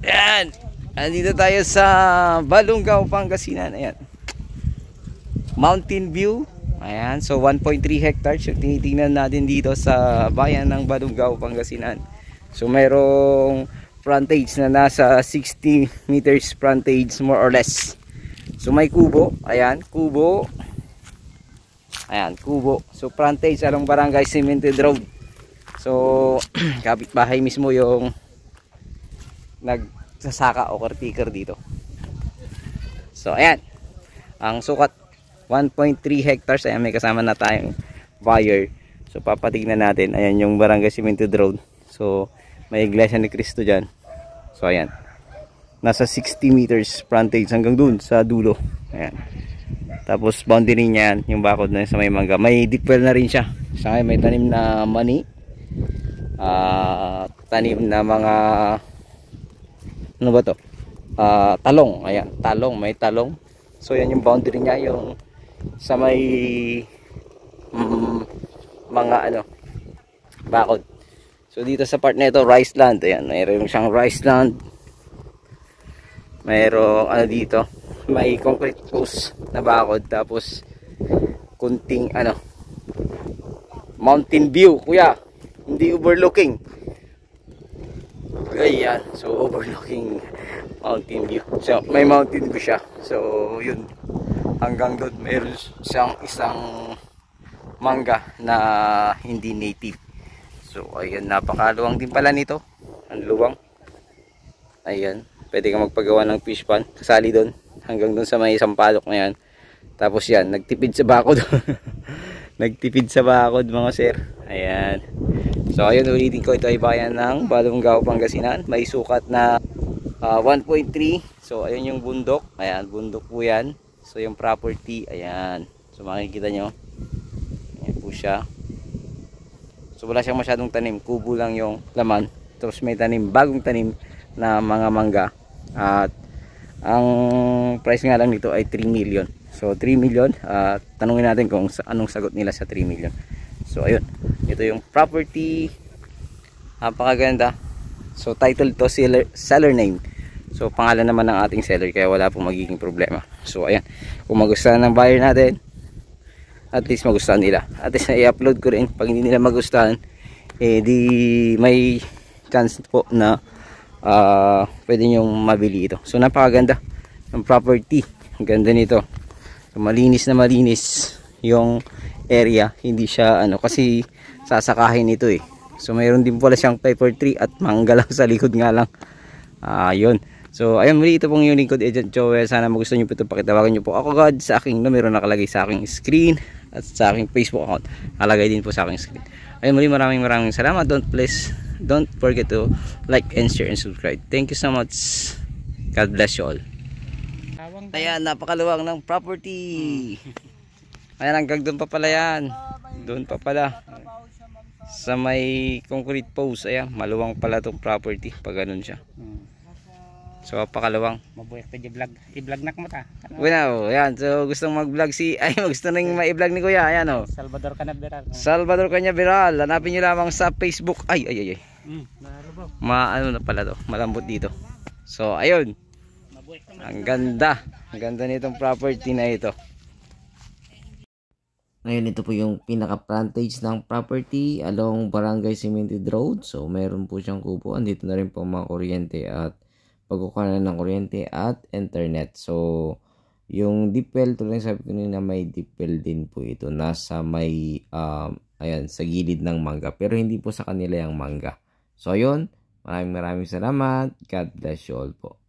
Ayan. Andito tayo sa Balungaw, Pangasinan. Ayan. Mountain view. Ayan. So 1.3 hectares yung tinitingnan natin dito sa bayan ng Balungaw, Pangasinan. So mayroong frontage na nasa 60 meters frontage more or less. So may kubo. Ayan. Kubo. Ayan. Kubo. So frontage along Barangay Cemented Road. So kapitbahay mismo yung nagsasaka o caretaker dito. So ayan, ang sukat 1.3 hectares. Ayan, may kasama na tayong buyer. So papatignan natin. Ayan yung Barangay Cemented Road. So may Iglesia ni Cristo dyan. So ayan, nasa 60 meters frontage hanggang dun sa dulo. Ayan, tapos boundary niya yan, yung bakod na sa may mangga. May deep well na rin siya. Sa may tanim na mani, tanim na mga ano ba to, talong. Ayan, talong, may talong. So yan yung boundary niya, yung sa may mga ano, bakod. So dito sa part na ito, rice land. Ayan, mayroon siyang rice land. Mayroong ano dito, may concrete post na bakod. Tapos kunting ano, mountain view, kuya. Hindi overlooking. Ayan, so overlooking mountain view. So may mountain view siya. So yun, hanggang doon mayroon siyang isang mangga na hindi native. So ayan, napakaluwang din pala nito. Ang luwang. Ayan, pwede kang magpagawa ng fish pond, kasali doon hanggang doon sa may sampalok na yan. Tapos yan, nagtipid sa bakod. Nagtipid sa bakod mga sir. Ayan. So ayun, ulitin ko, ito ay bayan ng Balungaw, Pangasinan. May sukat na 1.3. So ayun yung bundok. Ayan, bundok po yan. So yung property, ayan. So makikita nyo, ayan po siya. So wala siyang masyadong tanim, kubo lang yung laman. Tapos may tanim, bagong tanim na mga mangga. At ang price nga lang nito ay 3 million. So 3 million, tanungin natin kung anong sagot nila sa 3 million. So ayun, ito yung property. Napakaganda. So title to, seller name. So pangalan naman ng ating seller, kaya wala pong magiging problema. So ayan, kung magustuhan ng buyer natin, at least magustuhan nila. At least i-upload ko rin. Pag hindi nila magustuhan, eh di may chance po na pwede nyong mabili ito. So napakaganda ng property. Ang ganda nito. So, malinis na malinis yung area. Hindi siya ano, kasi sasakahin ito eh. So mayroon din pala siyang pepper tree at mangga lang sa likod nga lang. Yun. So ayun, muli, ito pong yung lingkod, Agent Joel. Sana magustuhan nyo po ito. Pakitawagan nyo po ako agad sa aking numero nakalagay sa aking screen at sa aking Facebook account. Nakalagay din po sa aking screen. Ayun, muli, maraming salamat. Don't forget to like and share and subscribe. Thank you so much. God bless you all. Ayan, napakaluwang ng property. Ayan, hanggang doon pa pala yan. Doon pa pala. Sa may concrete post. Ayan, maluwang pala itong property pag ganun siya. So pakalawang. Mabuhay pa di vlog. I-vlog na mo ta. Bueno, ayan. So gustong mag-vlog gusto nang ma-vlog ni Kuya. Ayan oh. Salvador Canaveral. Salvador Canaveral. Hanapin niyo lamang sa Facebook. Ay. Ano na pala to. Malambot dito. So ayun. Ang ganda. Ang ganda nitong property na ito. Ngayon, ito po yung pinaka-frontage ng property along Barangay Cemented Road. So meron po siyang kubo. Andito na rin po mga kuryente at pagkukuha ng kuryente at internet. So yung deep well, tulad ng sabi ko na may deep well din po ito. Nasa may ayan, sa gilid ng mangga. Pero hindi po sa kanila yung mangga. So ayun, maraming salamat. God bless you all po.